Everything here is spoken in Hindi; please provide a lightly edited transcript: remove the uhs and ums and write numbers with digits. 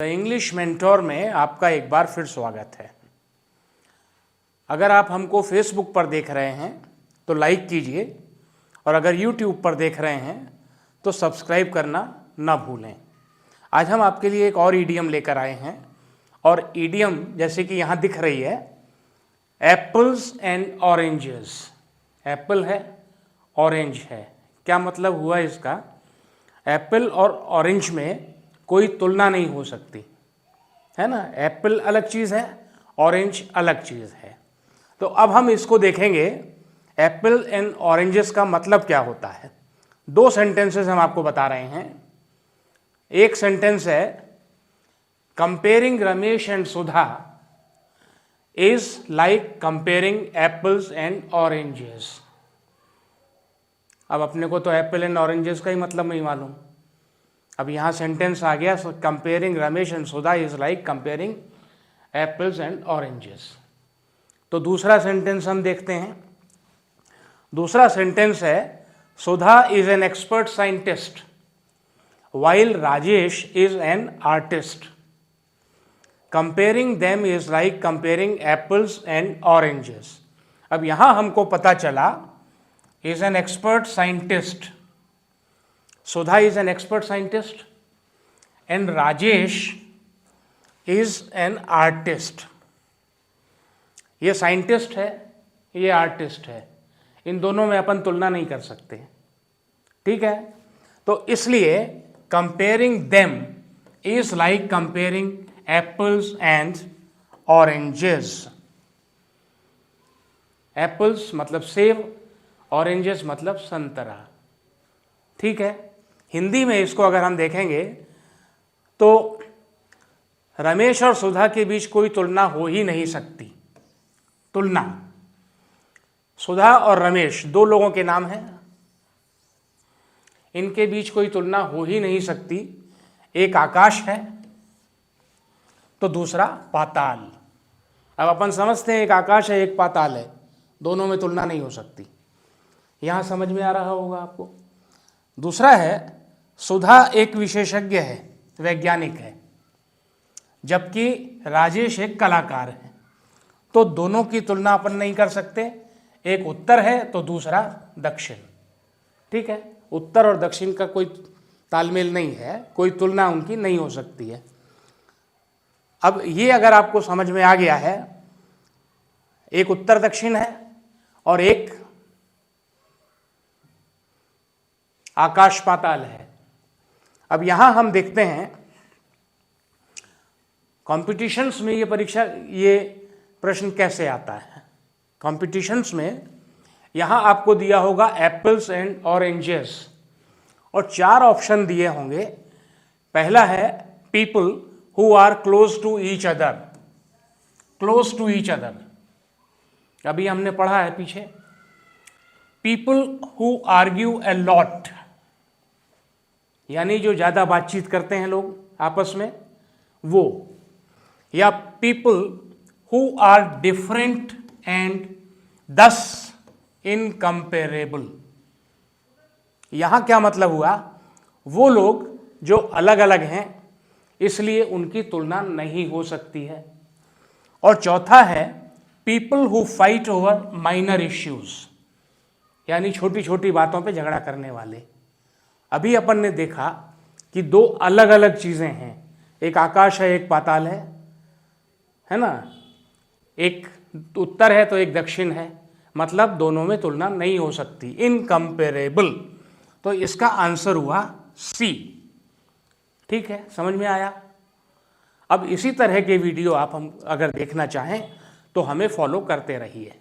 द इंग्लिश मेंटोर में आपका एक बार फिर स्वागत है। अगर आप हमको फेसबुक पर देख रहे हैं तो लाइक कीजिए और अगर यूट्यूब पर देख रहे हैं तो सब्सक्राइब करना ना भूलें। आज हम आपके लिए एक और ईडियम लेकर आए हैं और ईडियम जैसे कि यहाँ दिख रही है, एप्पल्स एंड ऑरेंजेस। एप्पल है, ऑरेंज है। क्या मतलब हुआ इसका? एप्पल और ऑरेंज में कोई तुलना नहीं हो सकती, है ना। एप्पल अलग चीज़ है, ऑरेंज अलग चीज़ है। तो अब हम इसको देखेंगे, एप्पल एंड ऑरेंजेस का मतलब क्या होता है। दो सेंटेंसेस हम आपको बता रहे हैं। एक सेंटेंस है, comparing Ramesh and Sudha is like comparing apples and oranges. अब अपने को तो एप्पल एंड ऑरेंजेस का ही मतलब नहीं मालूम। अब यहाँ सेंटेंस आ गया, comparing Ramesh and Sudha is like comparing apples and oranges. तो दूसरा सेंटेंस हम देखते हैं। दूसरा सेंटेंस है, Sudha is an expert scientist while Rajesh is an artist. Comparing them is like comparing apples and oranges. अब यहां हमको पता चला, is an expert scientist, Sudha is an expert scientist and Rajesh is an artist. ये साइंटिस्ट है, ये आर्टिस्ट है, इन दोनों में अपन तुलना नहीं कर सकते, ठीक है। तो इसलिए comparing them is like comparing apples and oranges. Apples मतलब सेब, ऑरेंजेस मतलब संतरा, ठीक है। हिंदी में इसको अगर हम देखेंगे तो रमेश और सुधा के बीच कोई तुलना हो ही नहीं सकती। तुलना, सुधा और रमेश दो लोगों के नाम हैं, इनके बीच कोई तुलना हो ही नहीं सकती। एक आकाश है तो दूसरा पाताल। अब अपन समझते हैं एक आकाश है, एक पाताल है, दोनों में तुलना नहीं हो सकती। यहां समझ में आ रहा होगा आपको। दूसरा है, सुधा एक विशेषज्ञ है, वैज्ञानिक है, जबकि राजेश एक कलाकार है। तो दोनों की तुलना अपन नहीं कर सकते। एक उत्तर है तो दूसरा दक्षिण, ठीक है। उत्तर और दक्षिण का कोई तालमेल नहीं है, कोई तुलना उनकी नहीं हो सकती है। अब ये अगर आपको समझ में आ गया है, एक उत्तर दक्षिण है और एक आकाश पाताल है। अब यहां हम देखते हैं, कॉम्पिटिशन्स में ये प्रश्न कैसे आता है। कॉम्पिटिशन्स में यहां आपको दिया होगा एप्पल्स एंड ऑरेंजेस और 4 ऑप्शन दिए होंगे। पहला है, people who are close to each other. Close to each other अभी हमने पढ़ा है पीछे। People who argue a lot, यानी जो ज़्यादा बातचीत करते हैं लोग आपस में, वो। या people who are different and thus incomparable. यहाँ क्या मतलब हुआ? वो लोग जो अलग अलग हैं इसलिए उनकी तुलना नहीं हो सकती है। और चौथा है, people who fight over minor issues, यानी छोटी छोटी बातों पे झगड़ा करने वाले। अभी अपन ने देखा कि दो अलग अलग चीजें हैं, एक आकाश है, एक पाताल है ना। एक उत्तर है तो एक दक्षिण है, मतलब दोनों में तुलना नहीं हो सकती, इनकम्पेरेबल। तो इसका आंसर हुआ सी, ठीक है। समझ में आया? अब इसी तरह के वीडियो आप हम अगर देखना चाहें तो हमें फॉलो करते रहिए।